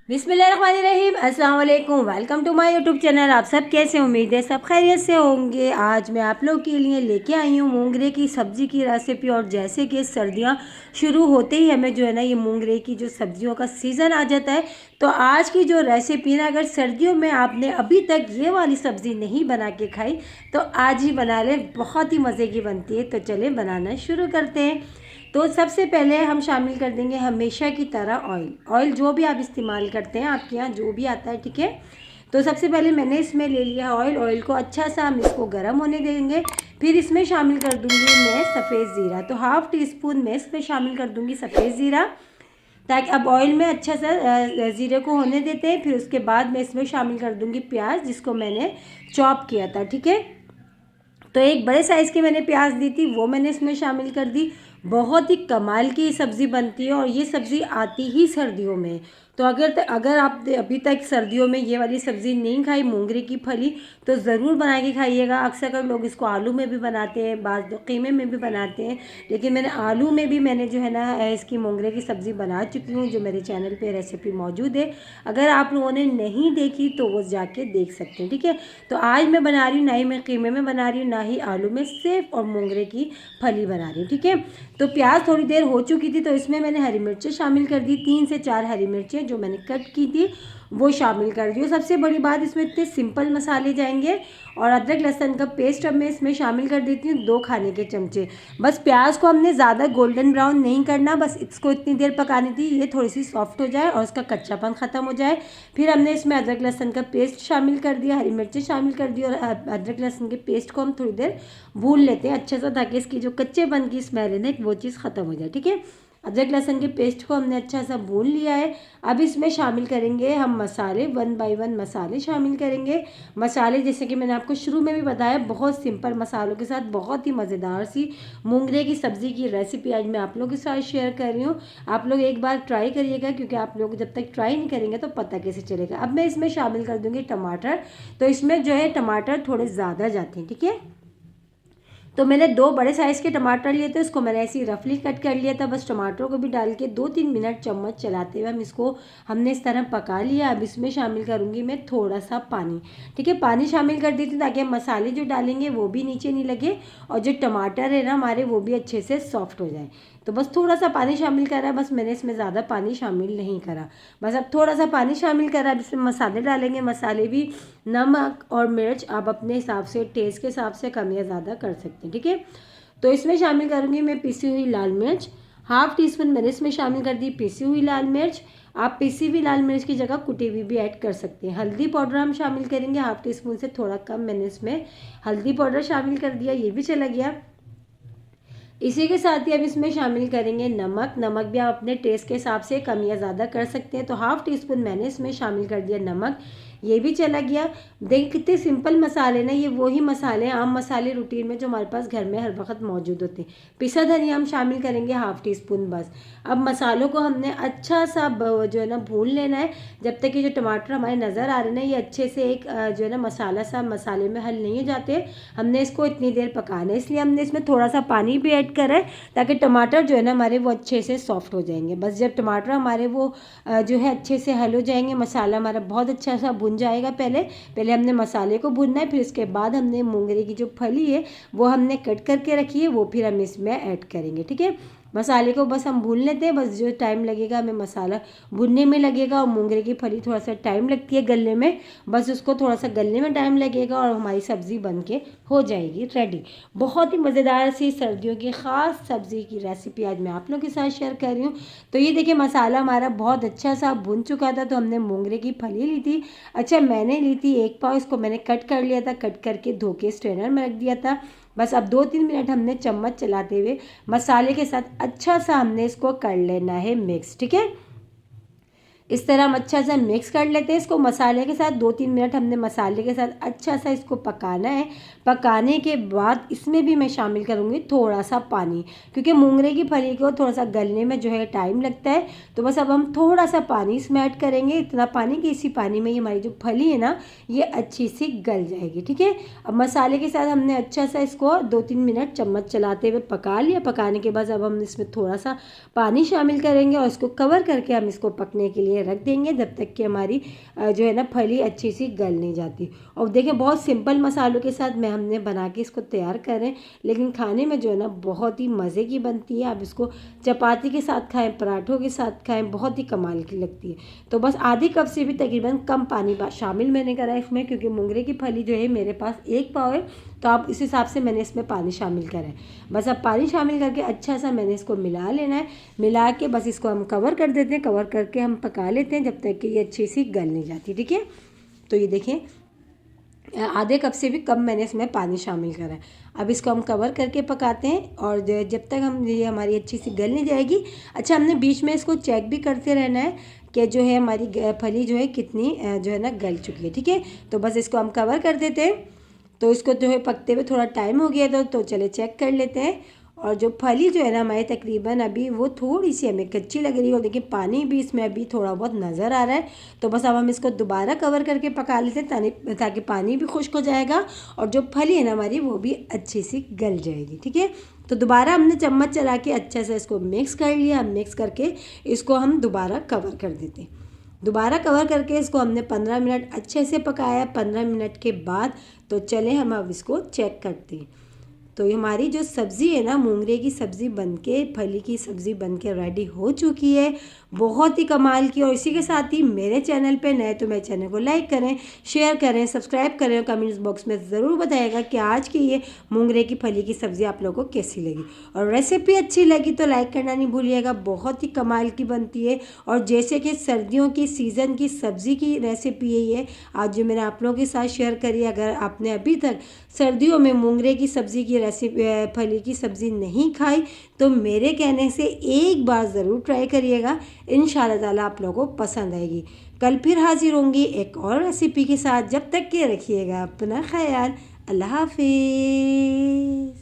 बिस्मिल्लाहिर्रहमानिर्रहीम। अस्सलाम वालेकुम। Welcome to my YouTube channel. आप सब कैसे, उम्मीद है सब खैरियत से होंगे। आज मैं आप लोग के लिए लेके आई हूँ मोंगरे की सब्ज़ी की रेसिपी। और जैसे कि सर्दियाँ शुरू होते ही हमें जो है ना ये मोंगरे की जो सब्जियों का सीज़न आ जाता है, तो आज की जो रेसिपी है ना, अगर सर्दियों में आपने अभी तक ये वाली सब्ज़ी नहीं बना के खाई तो आज ही बना लें, बहुत ही मज़े की बनती है। तो चलें बनाना शुरू करते हैं। तो सबसे पहले हम शामिल कर देंगे हमेशा की तरह ऑयल जो भी आप इस्तेमाल करते हैं, आपके यहाँ जो भी आता है, ठीक है। तो सबसे पहले मैंने इसमें ले लिया ऑयल को अच्छा सा हम इसको गर्म होने देंगे। फिर इसमें शामिल कर दूंगी मैं सफ़ेद ज़ीरा। तो हाफ़ टी स्पून मैं इसमें शामिल कर दूंगी सफ़ेद ज़ीरा, ताकि अब ऑयल में अच्छा सा ज़ीरे को होने देते हैं। फिर उसके बाद मैं इसमें शामिल कर दूंगी प्याज, जिसको मैंने चॉप किया था, ठीक है। तो एक बड़े साइज़ की मैंने प्याज दी थी, वो मैंने इसमें शामिल कर दी। बहुत ही कमाल की सब्ज़ी बनती है और ये सब्ज़ी आती ही सर्दियों में। तो अगर आप अभी तक सर्दियों में ये वाली सब्ज़ी नहीं खाई, मोंगरे की फली, तो ज़रूर बना के खाइएगा। अक्सर लोग इसको आलू में भी बनाते हैं, बाज़ तो कीमे में भी बनाते हैं, लेकिन मैंने आलू में भी मैंने जो है ना इसकी मोंगरे की सब्ज़ी बना चुकी हूँ, जो मेरे चैनल पे रेसिपी मौजूद है। अगर आप लोगों ने नहीं देखी तो वो जाके देख सकते हैं, ठीक है। तो आज मैं बना रही हूँ, ना ही मैं कीमे में बना रही हूँ, ना ही आलू में, सिर्फ और मोंगरे की फली बना रही हूँ, ठीक है। तो प्याज थोड़ी देर हो चुकी थी, तो इसमें मैंने हरी मिर्चें शामिल कर दी। 3 से 4 हरी मिर्चें जो मैंने कट की थी वो शामिल कर दी। सबसे बड़ी बात, इसमें इतने सिंपल मसाले जाएंगे। और अदरक लहसुन का पेस्ट अब मैं इसमें शामिल कर देती हूँ 2 खाने के चमचे। बस प्याज को हमने ज़्यादा गोल्डन ब्राउन नहीं करना, बस इसको इतनी देर पकानी थी ये थोड़ी सी सॉफ्ट हो जाए और उसका कच्चापन ख़त्म हो जाए। फिर हमने इसमें अदरक लहसुन का पेस्ट शामिल कर दिया, हरी मिर्चें शामिल कर दी, और अदरक लहसुन के पेस्ट को हम थोड़ी देर भून लेते हैं अच्छे से, ताकि इसकी जो कच्चेपन की स्मेल है ना वो चीज़ ख़त्म हो जाए, ठीक है। अदरक लहसुन के पेस्ट को हमने अच्छा सा भून लिया है। अब इसमें शामिल करेंगे हम मसाले, 1 बाय 1 मसाले शामिल करेंगे। मसाले जैसे कि मैंने आपको शुरू में भी बताया, बहुत सिंपल मसालों के साथ बहुत ही मज़ेदार सी मोंगरे की सब्ज़ी की रेसिपी आज मैं आप लोगों के साथ शेयर कर रही हूँ। आप लोग एक बार ट्राई करिएगा, क्योंकि आप लोग जब तक ट्राई नहीं करेंगे तो पता कैसे चलेगा। अब मैं इसमें शामिल कर दूँगी टमाटर। तो इसमें जो है टमाटर थोड़े ज़्यादा जाते हैं, ठीक है। तो मैंने 2 बड़े साइज़ के टमाटर लिए थे, उसको मैंने ऐसे ही रफली कट कर लिया था। बस टमाटरों को भी डाल के 2-3 मिनट चम्मच चलाते हुए हमने इस तरह पका लिया। अब इसमें शामिल करूँगी मैं थोड़ा सा पानी, ठीक है। पानी शामिल कर दी थी ताकि हम मसाले जो डालेंगे वो भी नीचे नहीं लगे, और जो टमाटर है ना हमारे वो भी अच्छे से सॉफ्ट हो जाए। तो बस थोड़ा सा पानी शामिल करा, बस मैंने इसमें ज़्यादा पानी शामिल नहीं करा। बस अब थोड़ा सा पानी शामिल करा। अब इसमें मसाले डालेंगे। मसाले भी नमक और मिर्च आप अपने हिसाब से, टेस्ट के हिसाब से कम या ज़्यादा कर सकते हैं, ठीक है। तो इसमें शामिल करूँगी मैं पिसी हुई लाल मिर्च। हाफ़ टी स्पून मैंने इसमें शामिल कर दी पिसी हुई लाल मिर्च। आप पिसी हुई लाल मिर्च की जगह कुटी हुई भी ऐड कर सकते हैं। हल्दी पाउडर हम शामिल करेंगे, हाफ़ टी स्पून से थोड़ा कम मैंने इसमें हल्दी पाउडर शामिल कर दिया, ये भी चला गया। इसी के साथ ही अब इसमें शामिल करेंगे नमक। नमक भी आप अपने टेस्ट के हिसाब से कम या ज़्यादा कर सकते हैं। तो हाफ़ टी स्पून मैंने इसमें शामिल कर दिया नमक, ये भी चला गया। देखिए कितने सिंपल मसाले ना, ये वही मसाले, आम मसाले रूटीन में जो हमारे पास घर में हर वक्त मौजूद होते हैं। पिसा धनिया हम शामिल करेंगे हाफ़ टी स्पून बस। अब मसालों को हमने अच्छा सा जो है ना भून लेना है, जब तक कि जो टमाटर हमारे नज़र आ रहे हैं ना ये अच्छे से एक जो है ना मसाला सा मसाले में हल नहीं हो जाते, हमने इसको इतनी देर पकाना है। इसलिए हमने इसमें थोड़ा सा पानी भी ऐड करा है, ताकि टमाटर जो है ना हमारे वो अच्छे से सॉफ्ट हो जाएंगे। बस जब टमाटर हमारे वो जो है अच्छे से हल हो जाएंगे, मसाला हमारा बहुत अच्छा सा भुन जाएगा। पहले हमने मसाले को भुनना है, फिर उसके बाद हमने मोंगरे की जो फली है वो हमने कट करके रखी है, वो फिर हम इसमें ऐड करेंगे, ठीक है। मसाले को बस हम भून लेते हैं। बस जो टाइम लगेगा हमें मसाला भुनने में लगेगा, और मोंगरे की फली थोड़ा सा टाइम लगती है गलने में, बस उसको थोड़ा सा गलने में टाइम लगेगा और हमारी सब्ज़ी बन के हो जाएगी रेडी। बहुत ही मज़ेदार सी सर्दियों की ख़ास सब्ज़ी की रेसिपी आज मैं आप लोगों के साथ शेयर कर रही हूँ। तो ये देखिए मसाला हमारा बहुत अच्छा सा भुन चुका था। तो हमने मोंगरे की फली ली थी, अच्छा मैंने ली थी 1 पाव, इसको मैंने कट कर लिया था, कट करके धो के स्ट्रेनर में रख दिया था। बस अब 2-3 मिनट हमने चम्मच चलाते हुए मसाले के साथ अच्छा सा हमने इसको कर लेना है मिक्स, ठीक है। इस तरह हम अच्छा सा मिक्स कर लेते हैं इसको मसाले के साथ। 2-3 मिनट हमने मसाले के साथ अच्छा सा इसको पकाना है। पकाने के बाद इसमें भी मैं शामिल करूँगी थोड़ा सा पानी, क्योंकि मोंगरे की फली को थोड़ा सा गलने में जो है टाइम लगता है। तो बस अब हम थोड़ा सा पानी इसमें ऐड करेंगे, इतना पानी कि इसी पानी में ही हमारी जो फली है ना ये अच्छी सी गल जाएगी, ठीक है। अब मसाले के साथ हमने अच्छा सा इसको 2-3 मिनट चम्मच चलाते हुए पका लिया। पकाने के बाद अब हम इसमें थोड़ा सा पानी शामिल करेंगे और इसको कवर करके हम इसको पकने के लिए लिए रख देंगे जब तक कि हमारी जो है ना फली अच्छी सी गल नहीं जाती। और देखिए बहुत सिंपल मसालों के साथ हमने बना के इसको तैयार करें, लेकिन खाने में जो है ना बहुत ही मज़े की बनती है। आप इसको चपाती के साथ खाएं, पराठों के साथ खाएं, बहुत ही कमाल की लगती है। तो बस आधे कप से भी तकरीबन कम पानी शामिल मैंने करा है इसमें, क्योंकि मोंगरे की फली जो है मेरे पास 1 पाव है, तो आप इस हिसाब से मैंने इसमें पानी शामिल करा है। बस अब पानी शामिल करके अच्छा सा मैंने इसको मिला लेना है। मिला के बस इसको हम कवर कर देते हैं, कवर करके हम पका लेते हैं जब तक कि ये अच्छी सी गल नहीं जाती। ठीक है, तो ये देखें आधे कप से भी कम मैंने इसमें पानी शामिल करा है। अब इसको हम कवर करके पकाते हैं और जब तक हम ये हमारी अच्छी सी गल नहीं जाएगी। अच्छा, हमने बीच में इसको चेक भी करते रहना है कि जो है हमारी फली जो है कितनी जो है ना गल चुकी है। ठीक है, तो बस इसको हम कवर कर देते हैं। तो इसको जो है पकते हुए थोड़ा टाइम हो गया तो चले चेक कर लेते हैं। और जो फली जो है ना हमारी तकरीबन अभी वो थोड़ी सी हमें कच्ची लग रही है, और देखिए पानी भी इसमें अभी थोड़ा बहुत नज़र आ रहा है। तो बस अब हम इसको दोबारा कवर करके पका लेते हैं ताकि पानी भी खुश्क हो जाएगा और जो फली है ना हमारी वो भी अच्छी सी गल जाएगी। ठीक है, तो दोबारा हमने चम्मच चला के अच्छे से इसको मिक्स कर लिया। मिक्स करके इसको हम दोबारा कवर कर देते हैं। दोबारा कवर करके इसको हमने 15 मिनट अच्छे से पकाया। 15 मिनट के बाद तो चले हम अब इसको चेक करते हैं। तो हमारी जो सब्ज़ी है ना मोंगरे की सब्ज़ी बनके, फली की सब्ज़ी बनके रेडी हो चुकी है, बहुत ही कमाल की। और इसी के साथ ही मेरे चैनल पे नए तो मेरे चैनल को लाइक करें, शेयर करें, सब्सक्राइब करें और कमेंट्स बॉक्स में ज़रूर बताइएगा कि आज की ये मोंगरे की फली की सब्ज़ी आप लोगों को कैसी लगी। और रेसिपी अच्छी लगी तो लाइक करना नहीं भूलिएगा, बहुत ही कमाल की बनती है। और जैसे कि सर्दियों की सीज़न की सब्ज़ी की रेसिपी है ये आज जो मैंने आप लोगों के साथ शेयर करी। अगर आपने अभी तक सर्दियों में मोंगरे की सब्ज़ी की रेसिपी फली की सब्ज़ी नहीं खाई तो मेरे कहने से एक बार ज़रूर ट्राई करिएगा, इंशाल्लाह ताला आप लोगों को पसंद आएगी। कल फिर हाजिर होंगी एक और रेसिपी के साथ। जब तक के रखिएगा अपना ख्याल। अल्लाह हाफिज़।